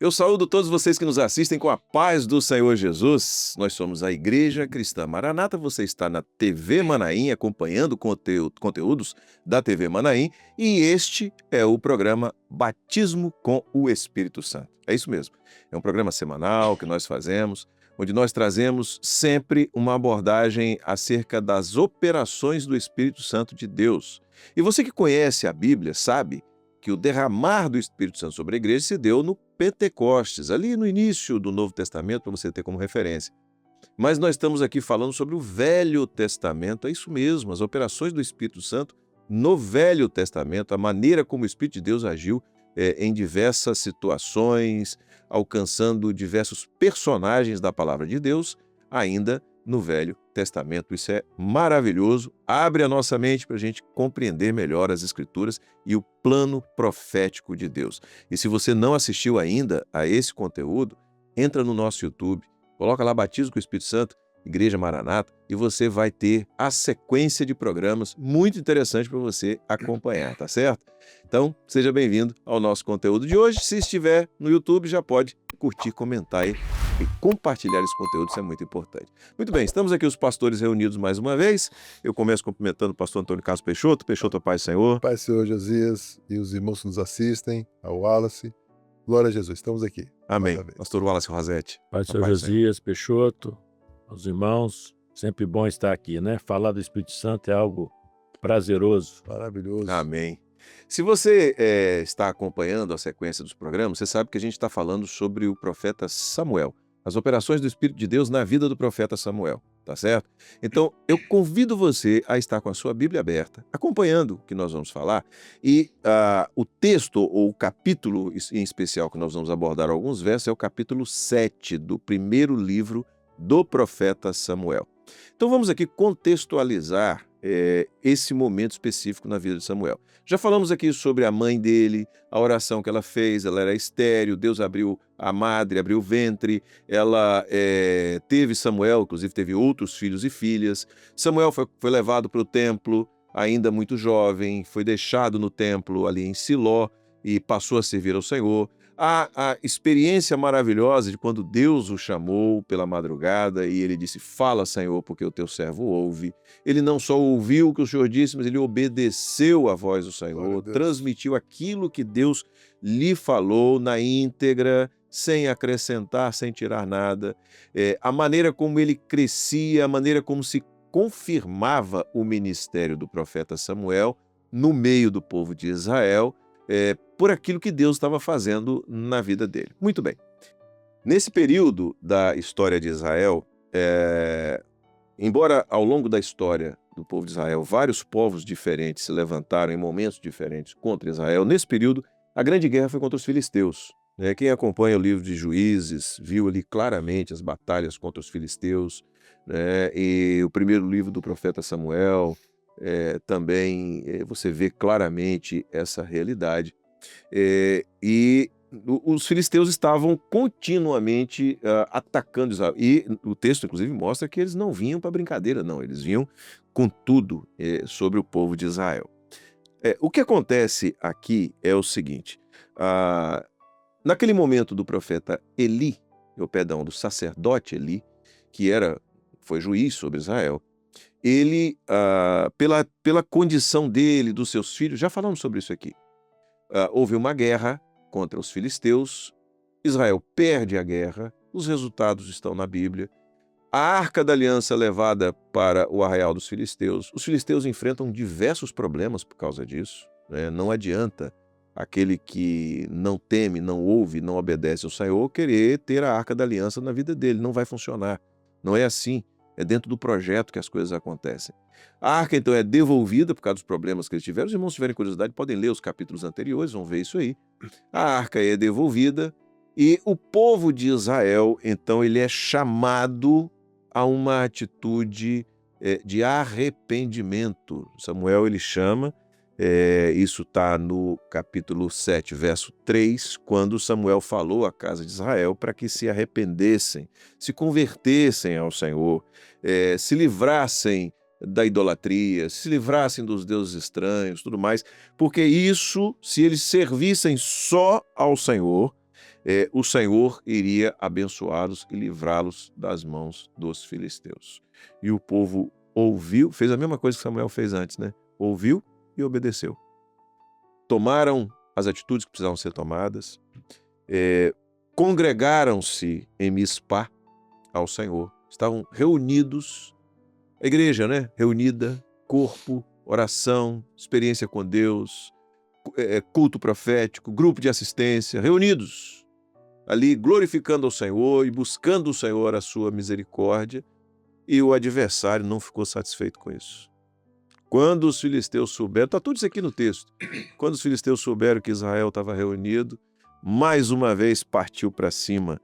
Eu saúdo todos vocês que nos assistem com a paz do Senhor Jesus. Nós somos a Igreja Cristã Maranata. Você está na TV Manaim, acompanhando conteúdos da TV Manaim. E este é o programa Batismo com o Espírito Santo. É isso mesmo. É um programa semanal que nós fazemos, onde nós trazemos sempre uma abordagem acerca das operações do Espírito Santo de Deus. E você que conhece a Bíblia sabe que o derramar do Espírito Santo sobre a igreja se deu no Pentecostes, ali no início do Novo Testamento, para você ter como referência. Mas nós estamos aqui falando sobre o Velho Testamento, é isso mesmo, as operações do Espírito Santo no Velho Testamento, a maneira como o Espírito de Deus agiu em diversas situações, alcançando diversos personagens da palavra de Deus, ainda no Velho Testamento. Isso é maravilhoso, abre a nossa mente para a gente compreender melhor as Escrituras e o plano profético de Deus. E se você não assistiu ainda a esse conteúdo, entra no nosso YouTube, coloca lá Batismo com o Espírito Santo, Igreja Maranata, e você vai ter a sequência de programas muito interessante para você acompanhar, tá certo? Então, seja bem-vindo ao nosso conteúdo de hoje. Se estiver no YouTube, já pode curtir, comentar aí e compartilhar esse conteúdo, isso é muito importante. Muito bem, estamos aqui os pastores reunidos mais uma vez. Eu começo cumprimentando o pastor Antônio Carlos Peixoto. Peixoto, paz do Senhor. Pai, Senhor Josias e os irmãos que nos assistem, ao Wallace. Glória a Jesus, estamos aqui. Amém. Pastor Wallace Rosete. Pai do Senhor Josias, Peixoto, aos irmãos, sempre bom estar aqui, né? Falar do Espírito Santo é algo prazeroso. Maravilhoso. Amém. Se você está acompanhando a sequência dos programas, você sabe que a gente está falando sobre o profeta Samuel, as operações do Espírito de Deus na vida do profeta Samuel, tá certo? Então, eu convido você a estar com a sua Bíblia aberta, acompanhando o que nós vamos falar, e o texto ou o capítulo em especial que nós vamos abordar alguns versos é o capítulo 7 do primeiro livro do profeta Samuel. Então vamos aqui contextualizar esse momento específico na vida de Samuel. Já falamos aqui sobre a mãe dele, a oração que ela fez, ela era estéril, Deus abriu a madre, abriu o ventre, ela teve Samuel, inclusive teve outros filhos e filhas. Samuel foi levado para o templo, ainda muito jovem, foi deixado no templo ali em Siló e passou a servir ao Senhor. A experiência maravilhosa de quando Deus o chamou pela madrugada e ele disse, fala, Senhor, porque o teu servo ouve. Ele não só ouviu o que o Senhor disse, mas ele obedeceu à voz do Senhor, transmitiu aquilo que Deus lhe falou na íntegra, sem acrescentar, sem tirar nada. A maneira como ele crescia, a maneira como se confirmava o ministério do profeta Samuel no meio do povo de Israel, por aquilo que Deus estava fazendo na vida dele. Muito bem. Nesse período da história de Israel, embora ao longo da história do povo de Israel, vários povos diferentes se levantaram em momentos diferentes contra Israel, nesse período, a grande guerra foi contra os filisteus. Quem acompanha o livro de Juízes viu ali claramente as batalhas contra os filisteus, e o primeiro livro do profeta Samuel, também você vê claramente essa realidade. E os filisteus estavam continuamente atacando Israel. E o texto, inclusive, mostra que eles não vinham para brincadeira, não. Eles vinham com tudo sobre o povo de Israel. O que acontece aqui é o seguinte. Naquele momento do profeta Eli, do sacerdote Eli, que foi juiz sobre Israel, ele, pela condição dele, dos seus filhos, já falamos sobre isso aqui, houve uma guerra contra os filisteus, Israel perde a guerra, os resultados estão na Bíblia, a Arca da Aliança é levada para o arraial dos filisteus, os filisteus enfrentam diversos problemas por causa disso, não adianta aquele que não teme, não ouve, não obedece ao Senhor querer ter a Arca da Aliança na vida dele, não vai funcionar, não é assim. É dentro do projeto que as coisas acontecem. A arca, então, é devolvida por causa dos problemas que eles tiveram. Os irmãos, se tiverem curiosidade, podem ler os capítulos anteriores, vão ver isso aí. A arca é devolvida e o povo de Israel, então, ele é chamado a uma atitude de arrependimento. Samuel, ele chama, isso está no capítulo 7, verso 3, quando Samuel falou à casa de Israel para que se arrependessem, se convertessem ao Senhor, se livrassem da idolatria, se livrassem dos deuses estranhos, tudo mais, porque isso, se eles servissem só ao Senhor, o Senhor iria abençoá-los e livrá-los das mãos dos filisteus. E o povo ouviu, fez a mesma coisa que Samuel fez antes, né? Ouviu e obedeceu. Tomaram as atitudes que precisavam ser tomadas, congregaram-se em Mispá ao Senhor. Estavam reunidos, a igreja, né? Reunida, corpo, oração, experiência com Deus, culto profético, grupo de assistência, reunidos ali, glorificando ao Senhor e buscando o Senhor a sua misericórdia, e o adversário não ficou satisfeito com isso. Quando os filisteus souberam, está tudo isso aqui no texto, quando os filisteus souberam que Israel estava reunido, mais uma vez partiu para cima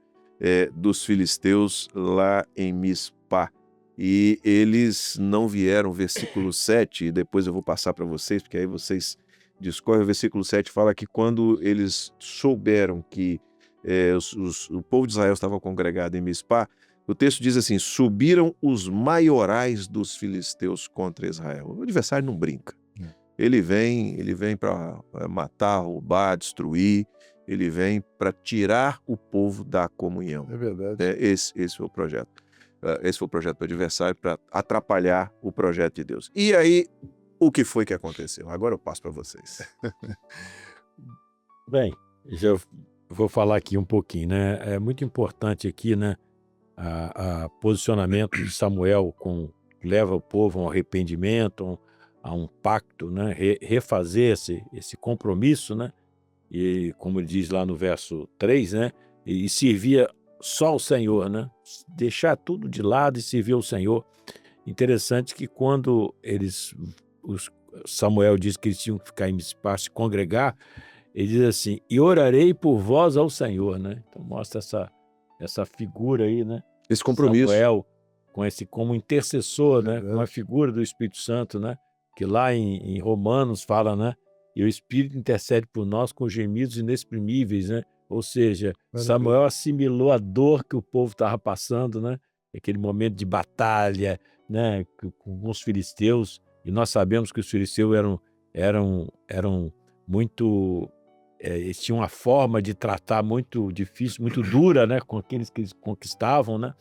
dos filisteus lá em Mispá. E eles não vieram, versículo 7, e depois eu vou passar para vocês, porque aí vocês discorrem. O versículo 7 fala que quando eles souberam que o povo de Israel estava congregado em Mispá, o texto diz assim: subiram os maiorais dos filisteus contra Israel. O adversário não brinca. Ele vem para matar, roubar, destruir. Ele vem para tirar o povo da comunhão. É verdade. Esse foi o projeto. Esse foi o projeto do adversário, para atrapalhar o projeto de Deus. E aí, o que foi que aconteceu? Agora eu passo para vocês. Bem, já vou falar aqui um pouquinho, né? É muito importante aqui, né? A posicionamento de Samuel leva o povo a um arrependimento, a um pacto, né? Refazer esse compromisso, né? E como ele diz lá no verso 3, né? E servia só ao Senhor, né? Deixar tudo de lado e servir ao Senhor. Interessante que quando Samuel diz que eles tinham que ficar em Mispá, se congregar, ele diz assim: e orarei por vós ao Senhor, né? Então mostra essa figura aí, né? Esse compromisso. Samuel como intercessor, né? Uma figura do Espírito Santo, né? Que lá em Romanos fala, né? E o Espírito intercede por nós com gemidos inexprimíveis, né? Ou seja, Samuel assimilou a dor que o povo estava passando, né? Aquele momento de batalha, né? Com os filisteus. E nós sabemos que os filisteus eram muito... eles tinham uma forma de tratar muito difícil, muito dura, né? Com aqueles que eles conquistavam, né?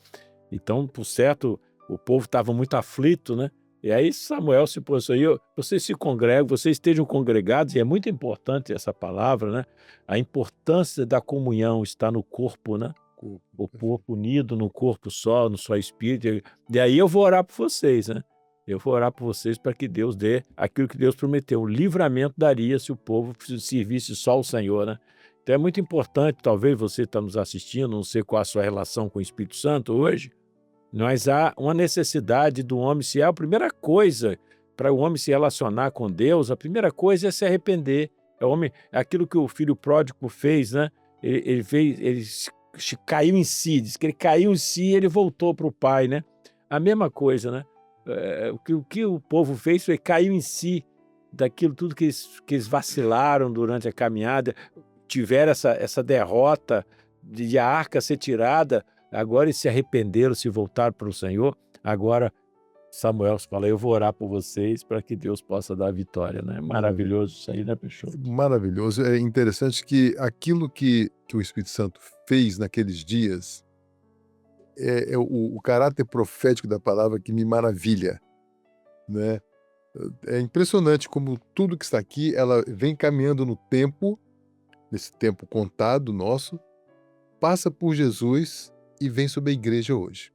Então, por certo, o povo estava muito aflito, né? E aí Samuel se posicionou: vocês se congregam, vocês estejam congregados, e é muito importante essa palavra, né? A importância da comunhão está no corpo, né? O corpo unido no corpo só, no só espírito. E aí eu vou orar por vocês, né? Eu vou orar por vocês para que Deus dê aquilo que Deus prometeu. O livramento daria se o povo servisse só ao Senhor, né? Então é muito importante, talvez você está nos assistindo, não sei qual a sua relação com o Espírito Santo hoje, mas há uma necessidade do homem, se é a primeira coisa para o homem se relacionar com Deus, a primeira coisa é se arrepender. Aquilo que o filho pródigo fez, né? Ele caiu em si, diz que ele caiu em si e ele voltou para o pai, né? A mesma coisa, né? O que o povo fez foi cair em si daquilo tudo que eles vacilaram durante a caminhada, tiveram essa derrota de a arca ser tirada. Agora eles se arrependeram, se voltaram para o Senhor. Agora Samuel fala: eu vou orar por vocês para que Deus possa dar a vitória, né? Maravilhoso isso aí, né, Peixoto? Maravilhoso. É interessante que aquilo que o Espírito Santo fez naqueles dias é o caráter profético da palavra que me maravilha, né? É impressionante como tudo que está aqui, ela vem caminhando no tempo, nesse tempo contado nosso, passa por Jesus e vem sobre a igreja hoje,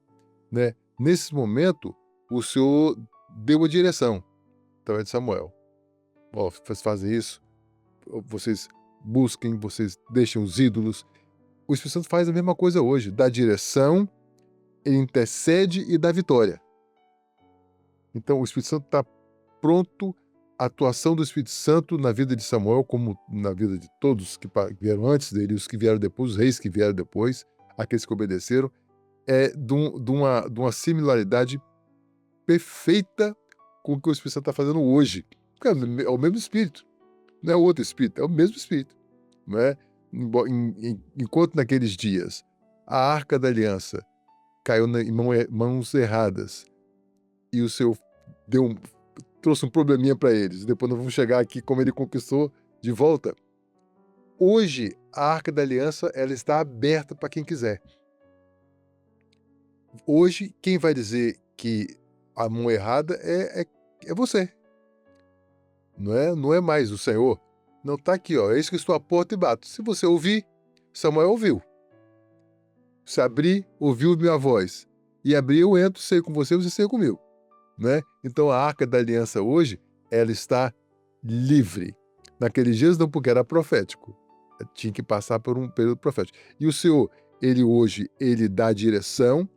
né? Nesse momento, o Senhor deu a direção através de Samuel. Vocês fazem isso, vocês busquem, vocês deixem os ídolos. O Espírito Santo faz a mesma coisa hoje, dá direção, ele intercede e dá vitória. Então o Espírito Santo está pronto, a atuação do Espírito Santo na vida de Samuel, como na vida de todos que vieram antes dele, os que vieram depois, os reis que vieram depois, aqueles que obedeceram, é de uma similaridade perfeita com o que o Espírito Santo está fazendo hoje. Porque é o mesmo Espírito, não é outro Espírito, é o mesmo Espírito. Não é? Enquanto naqueles dias a Arca da Aliança caiu em mãos erradas e o Senhor trouxe um probleminha para eles, depois nós vamos chegar aqui como ele conquistou de volta. Hoje, a Arca da Aliança ela está aberta para quem quiser. Hoje, quem vai dizer que a mão errada é você. Não é mais o Senhor. Não está aqui, ó. Eis que estou à porta e bato. Se você ouvir, Samuel ouviu. Se abrir, ouviu minha voz. E abrir, eu entro, sei com você, você sei comigo. Né? Então a Arca da Aliança hoje, ela está livre. Naqueles dias não, porque era profético. Tinha que passar por um período profético. E o Senhor, ele hoje, ele dá direção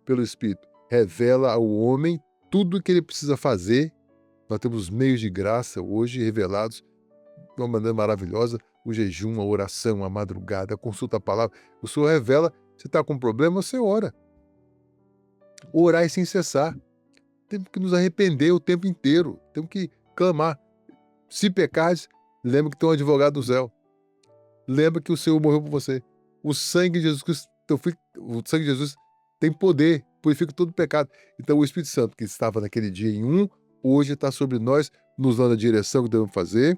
pelo Espírito, revela ao homem tudo o que ele precisa fazer. Nós temos meios de graça hoje revelados de uma maneira maravilhosa, o jejum, a oração, a madrugada, a consulta à palavra. O Senhor revela, você está com um problema, você ora. Orar sem cessar. Temos que nos arrepender o tempo inteiro, temos que clamar. Se pecares, lembra que tem um advogado no céu. Lembra que o Senhor morreu por você. O sangue de Jesus Cristo, teu filho, o sangue de Jesus tem poder, purifica todo pecado. Então o Espírito Santo que estava naquele dia em um, hoje está sobre nós, nos dando a direção que devemos fazer,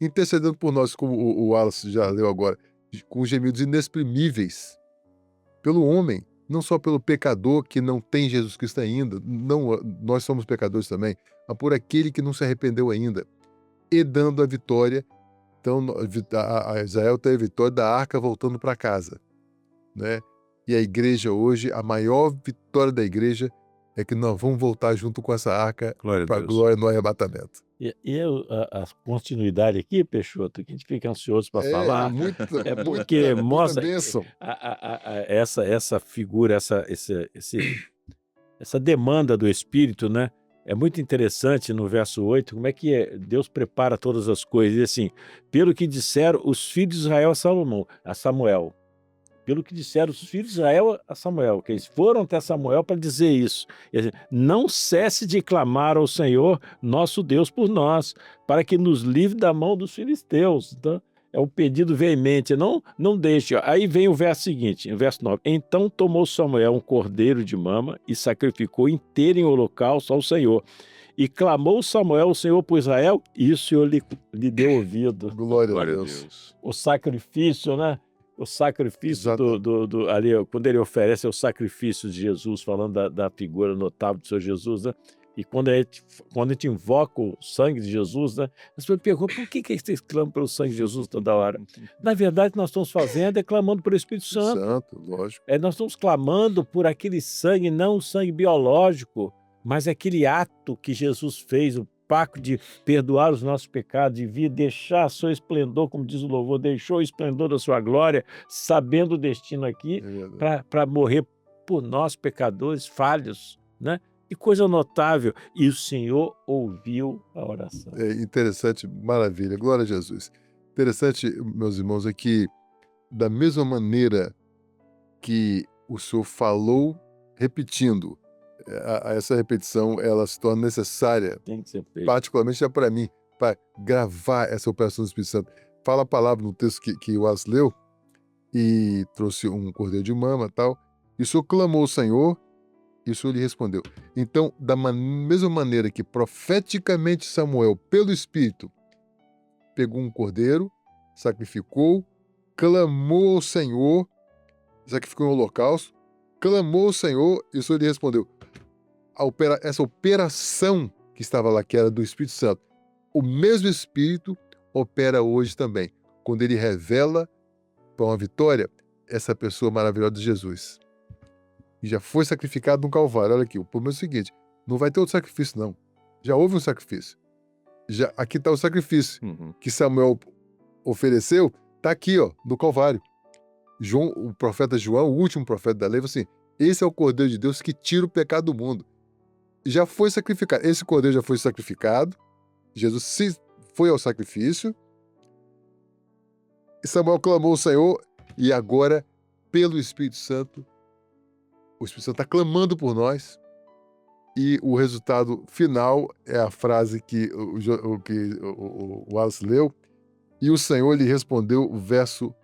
intercedendo por nós, como o Wallace já leu agora, com gemidos inexprimíveis, pelo homem, não só pelo pecador que não tem Jesus Cristo ainda, não, nós somos pecadores também, mas por aquele que não se arrependeu ainda, e dando a vitória. Então, a Israel tem a vitória da arca voltando para casa, né? E a igreja hoje, a maior vitória da igreja é que nós vamos voltar junto com essa arca para a glória no arrebatamento. E a continuidade aqui, Peixoto, que a gente fica ansioso para falar, é porque mostra essa figura, essa demanda do Espírito, né? É muito interessante no verso 8, como é que Deus prepara todas as coisas. E assim, pelo que disseram os filhos de Israel a Samuel. Pelo que disseram os filhos de Israel a Samuel, que eles foram até Samuel para dizer isso. Não cesse de clamar ao Senhor, nosso Deus, por nós, para que nos livre da mão dos filisteus. Então, é um pedido veemente, não deixe. Aí vem o verso seguinte, o verso 9. Então tomou Samuel um cordeiro de mama e sacrificou inteiro em holocausto ao Senhor. E clamou Samuel ao Senhor por Israel, e o Senhor lhe deu ouvido. Glória a Deus. O sacrifício, né? O sacrifício ali, quando ele oferece o sacrifício de Jesus, falando da figura notável do Senhor Jesus, né? E quando a gente invoca o sangue de Jesus, né? As pessoas perguntam, por que vocês clamam pelo sangue de Jesus toda hora? Na verdade, nós estamos fazendo é clamando pelo Espírito Santo. Lógico. Nós estamos clamando por aquele sangue, não o sangue biológico, mas aquele ato que Jesus fez, o pacto de perdoar os nossos pecados, de vir deixar seu esplendor, como diz o louvor, deixou o esplendor da sua glória, sabendo o destino aqui, para morrer por nós, pecadores, falhos, né? Que coisa notável. E o Senhor ouviu a oração. É interessante, maravilha, glória a Jesus. Interessante, meus irmãos, é que da mesma maneira que o Senhor falou, repetindo, essa repetição ela se torna necessária, tem que ser feito, particularmente para mim, para gravar essa operação do Espírito Santo. Fala a palavra no texto que o Wallace leu, e trouxe um cordeiro de mama e tal, e o Senhor clamou ao Senhor, e o Senhor lhe respondeu. Então, da mesma maneira que profeticamente Samuel, pelo Espírito, pegou um cordeiro, sacrificou, clamou ao Senhor, sacrificou um holocausto, clamou ao Senhor, e o Senhor lhe respondeu. Essa operação que estava lá, que era do Espírito Santo, o mesmo Espírito opera hoje também, quando ele revela para uma vitória essa pessoa maravilhosa de Jesus. E já foi sacrificado no Calvário. Olha aqui, o problema é o seguinte, não vai ter outro sacrifício, não. Já houve um sacrifício. Aqui está o sacrifício que Samuel ofereceu, está aqui, ó, no Calvário. O profeta João, o último profeta da lei, falou assim, esse é o Cordeiro de Deus que tira o pecado do mundo. Já foi sacrificado. Esse Cordeiro já foi sacrificado. Jesus foi ao sacrifício. E Samuel clamou ao Senhor. E agora, pelo Espírito Santo, o Espírito Santo está clamando por nós. E o resultado final é a frase que o Wallace leu. E o Senhor lhe respondeu, o verso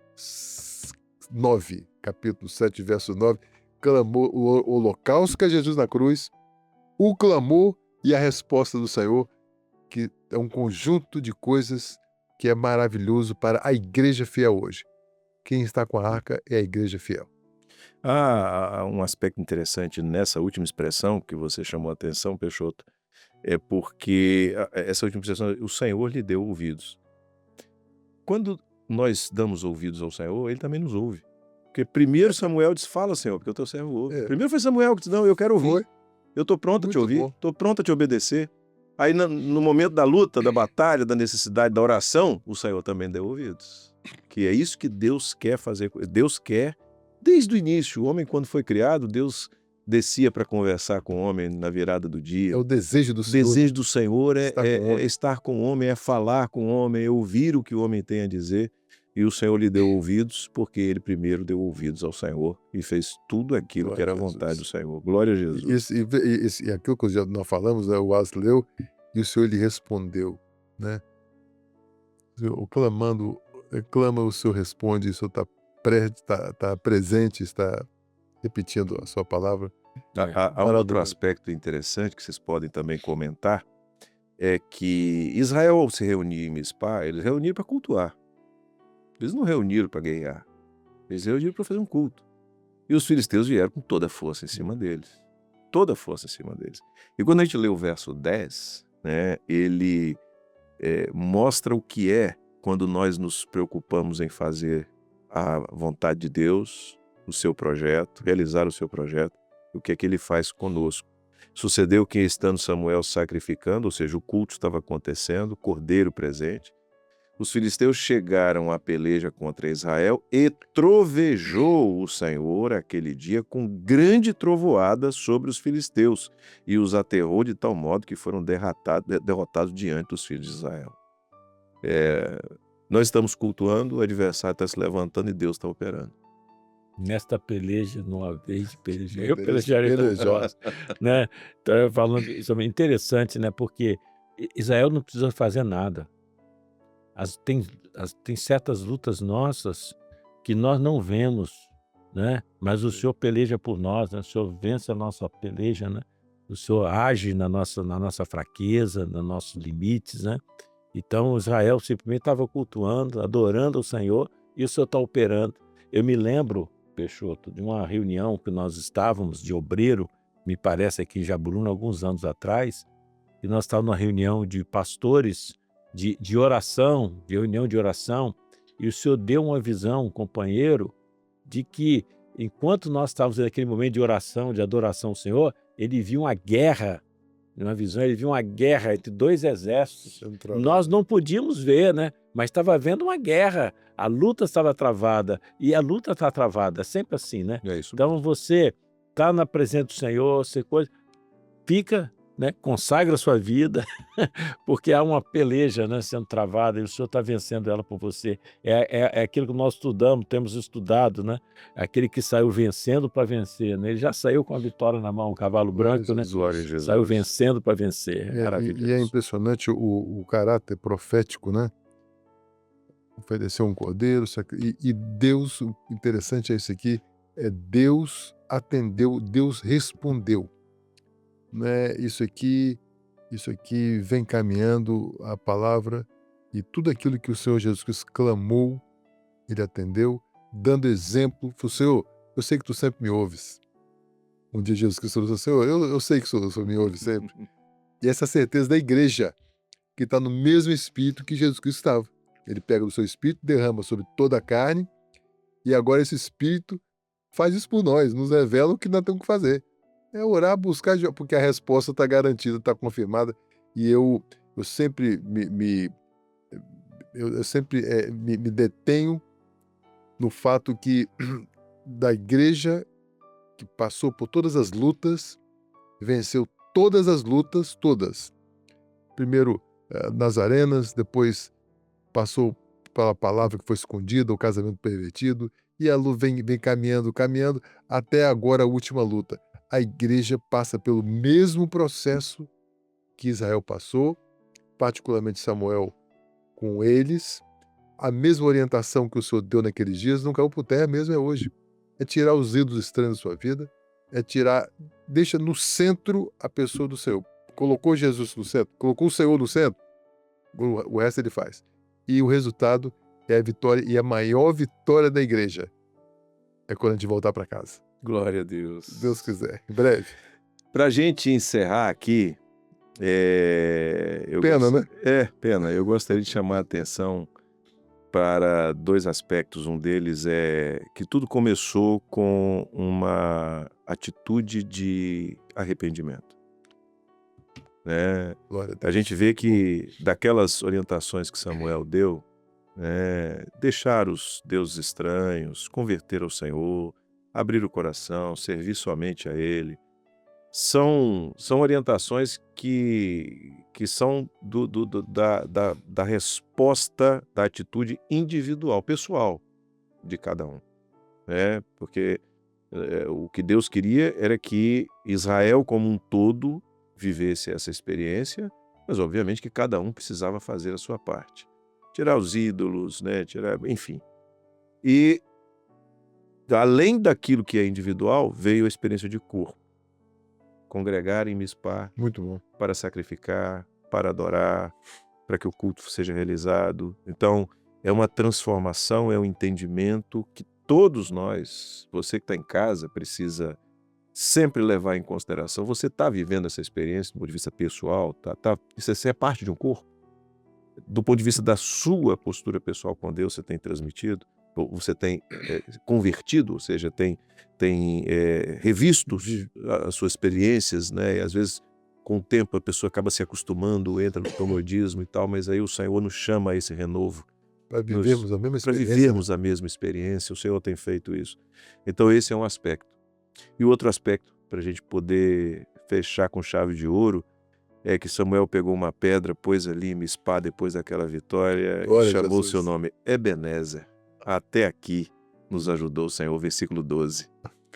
9, capítulo 7, verso 9, clamou o holocausto que é Jesus na cruz, o clamor e a resposta do Senhor, que é um conjunto de coisas que é maravilhoso para a igreja fiel hoje. Quem está com a arca é a igreja fiel. Há um aspecto interessante nessa última expressão que você chamou a atenção, Peixoto, é porque essa última expressão, o Senhor lhe deu ouvidos. Quando nós damos ouvidos ao Senhor, Ele também nos ouve. Porque primeiro Samuel disse, fala, Senhor, porque o teu servo ouve. Primeiro foi Samuel que disse, não, eu quero ouvir. Foi. Eu estou pronto a te Muito ouvir, bom. estou pronto a te obedecer. Aí no momento da luta, da batalha, da necessidade, da oração, o Senhor também deu ouvidos. Que é isso que Deus quer fazer. Deus quer, desde o início, o homem quando foi criado, Deus descia para conversar com o homem na virada do dia. É o desejo do O Senhor. desejo do Senhor estar com o é homem. estar com o homem, é falar com o homem, é ouvir o que o homem tem a dizer. E o Senhor lhe deu ouvidos, porque ele primeiro deu ouvidos ao Senhor e fez tudo aquilo que era a Glória a vontade do Jesus. Senhor. Glória a Jesus. E aquilo que nós falamos, né, o Wallace leu, e o Senhor lhe respondeu, né? O clamando, clama, o Senhor responde, o Senhor está presente, está repetindo a sua palavra. Há um outro aspecto interessante que vocês podem também comentar, é que Israel, ao se reunir em Mispá, eles reuniram para cultuar. Eles não reuniram para guerrear. Eles reuniram para fazer um culto. E os filisteus vieram com toda a força em cima deles. Toda a força em cima deles. E quando a gente lê o verso 10, né, ele mostra o que é quando nós nos preocupamos em fazer a vontade de Deus, o seu projeto, realizar o seu projeto, o que é que ele faz conosco. Sucedeu que, estando Samuel sacrificando, ou seja, o culto estava acontecendo, o cordeiro presente, os filisteus chegaram à peleja contra Israel e trovejou o Senhor aquele dia com grande trovoada sobre os filisteus e os aterrou de tal modo que foram derrotados diante dos filhos de Israel. Nós estamos cultuando, o adversário está se levantando e Deus está operando. Nesta peleja, numa vez de pelejar, eu pelejarei por vós, né? Então, falando isso é interessante, né? Porque Israel não precisa fazer nada. Tem certas lutas nossas que nós não vemos, né? Mas o Senhor peleja por nós, né? O Senhor vence a nossa peleja, né? O Senhor age na nossa fraqueza, nos nossos limites, né? Então Israel simplesmente estava cultuando, adorando o Senhor, e o Senhor está operando. Eu me lembro, Peixoto, de uma reunião que nós estávamos de obreiro, me parece aqui em Jaburuna, alguns anos atrás, e nós estávamos numa reunião de pastores, de oração, de reunião de oração, e o Senhor deu uma visão, um companheiro, de que enquanto nós estávamos naquele momento de oração, de adoração ao Senhor, ele viu uma guerra, numa visão, ele viu uma guerra entre dois exércitos. Nós não podíamos ver, né? Mas estava havendo uma guerra, a luta estava travada, e a luta está travada, é sempre assim, né? É isso. Então você está na presença do Senhor, você fica, né? Consagra a sua vida, porque há uma peleja, né, sendo travada e o Senhor está vencendo ela por você. É aquilo que nós temos estudado, né? Aquele que saiu vencendo para vencer, né? Ele já saiu com a vitória na mão, o cavalo branco, né? Glória a Jesus. Saiu vencendo para vencer. Maravilhoso. E é impressionante o caráter profético, né? Ofereceu um cordeiro, e Deus, o interessante é isso aqui, Deus atendeu, Deus respondeu. Né? Isso aqui vem caminhando a palavra, e tudo aquilo que o Senhor Jesus Cristo clamou, ele atendeu, dando exemplo. Falou, Senhor, eu sei que tu sempre me ouves. Um dia Jesus Cristo falou, Senhor, eu sei que o Senhor me ouve sempre. E essa certeza da igreja, que está no mesmo espírito que Jesus Cristo estava. Ele pega do seu espírito, derrama sobre toda a carne, e agora esse espírito faz isso por nós, nos revela o que nós temos que fazer. É orar, buscar, porque a resposta está garantida, está confirmada. E eu sempre me detenho no fato que da igreja que passou por todas as lutas, venceu todas as lutas, todas. Primeiro nas arenas, depois passou pela palavra que foi escondida, o casamento pervertido, e a luta vem caminhando, até agora a última luta. A igreja passa pelo mesmo processo que Israel passou, particularmente Samuel com eles. A mesma orientação que o Senhor deu naqueles dias não caiu por terra mesmo, é hoje. É tirar os ídolos estranhos da sua vida, deixa no centro a pessoa do Senhor. Colocou Jesus no centro, colocou o Senhor no centro, o resto ele faz. E o resultado é a vitória, e a maior vitória da igreja é quando a gente voltar para casa. Glória a Deus. Se Deus quiser, em breve. Para a gente encerrar aqui, Pena, né? Pena. Eu gostaria de chamar a atenção para dois aspectos. Um deles é que tudo começou com uma atitude de arrependimento, né? Glória a A Deus. gente vê que daquelas orientações que Samuel deu, né, deixar os deuses estranhos, converter ao Senhor, abrir o coração, servir somente a Ele, são orientações que são da resposta, da atitude individual, pessoal de cada um, né? Porque o que Deus queria era que Israel como um todo vivesse essa experiência, mas obviamente que cada um precisava fazer a sua parte. Tirar os ídolos, né? Enfim. E além daquilo que é individual, veio a experiência de corpo. Congregar em Mispá Muito bom. para sacrificar, para adorar, para que o culto seja realizado. Então, é uma transformação, é um entendimento que todos nós, você que está em casa, precisa sempre levar em consideração. Você está vivendo essa experiência do ponto de vista pessoal, isso é parte de um corpo. Do ponto de vista da sua postura pessoal com Deus, você tem transmitido, você tem convertido, ou seja, tem revisto as suas experiências, né? E às vezes, com o tempo, a pessoa acaba se acostumando, entra no comodismo e tal, mas aí o Senhor nos chama a esse renovo. Para vivermos a mesma Para experiência. vivermos a mesma experiência, o Senhor tem feito isso. Então esse é um aspecto. E o outro aspecto, para a gente poder fechar com chave de ouro, é que Samuel pegou uma pedra, pôs ali em Mispá depois daquela vitória, Glória e a chamou o Jesus. seu nome Ebenezer. Até aqui nos ajudou o Senhor, versículo 12.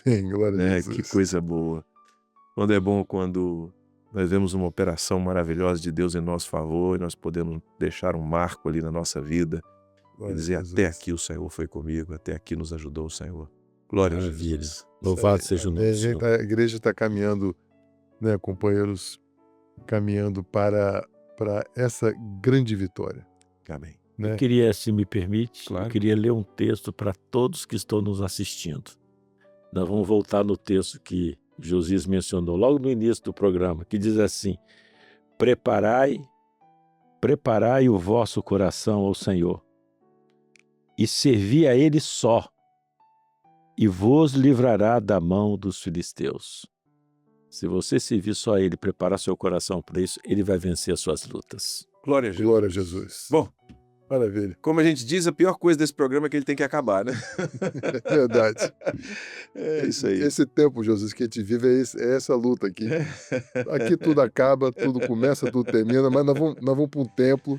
Bem, glória a Né? Jesus. Que coisa boa. Quando é bom quando nós vemos uma operação maravilhosa de Deus em nosso favor e nós podemos deixar um marco ali na nossa vida Glória e a dizer, Jesus. até aqui o Senhor foi comigo, até aqui nos ajudou o Senhor. Glória a Maravilha. Jesus. Louvado seja o nome do Senhor. A igreja está caminhando, né, companheiros, caminhando para essa grande vitória. Amém. Né? Eu queria, se me permite, Claro. eu queria ler um texto para todos que estão nos assistindo. Nós vamos voltar no texto que Josias mencionou logo no início do programa, que diz assim: preparai o vosso coração ao Senhor e servi a Ele só, e vos livrará da mão dos filisteus. Se você servir só a Ele, preparar seu coração para isso, Ele vai vencer as suas lutas. Glória a Jesus. Glória a Jesus. Bom, Maravilha. como a gente diz, a pior coisa desse programa é que ele tem que acabar, né? É verdade. É isso aí. Esse tempo, Jesus, que a gente vive é essa luta aqui. Aqui tudo acaba, tudo começa, tudo termina, mas nós vamos para um tempo,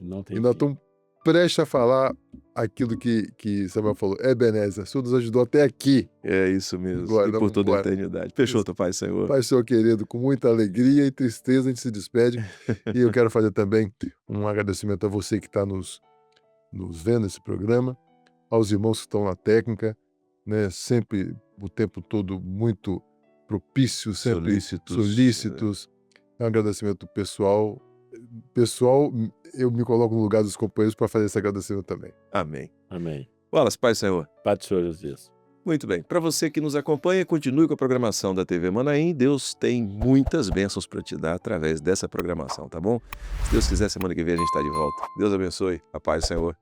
Não tem e nós fim. estamos prestes a falar aquilo que Samuel falou. Ebenezer, o Senhor nos ajudou até aqui. É isso mesmo. Glória, E por vamos toda a embora. eternidade. Fechou, teu Pai, Senhor. Pai, Senhor querido, com muita alegria e tristeza a gente se despede. E eu quero fazer também um agradecimento a você que está nos vendo nesse programa, aos irmãos que estão na técnica, né, sempre, o tempo todo, muito propícios, sempre solícitos. É um agradecimento pessoal. Eu me coloco no lugar dos companheiros para fazer esse agradecimento também. Amém. Amém. Wallace, Pai, Senhor. Pai do Senhor Jesus. Muito bem. Para você que nos acompanha, continue com a programação da TV Manaim. Deus tem muitas bênçãos para te dar através dessa programação, tá bom? Se Deus quiser, semana que vem a gente está de volta. Deus abençoe. A paz do Senhor.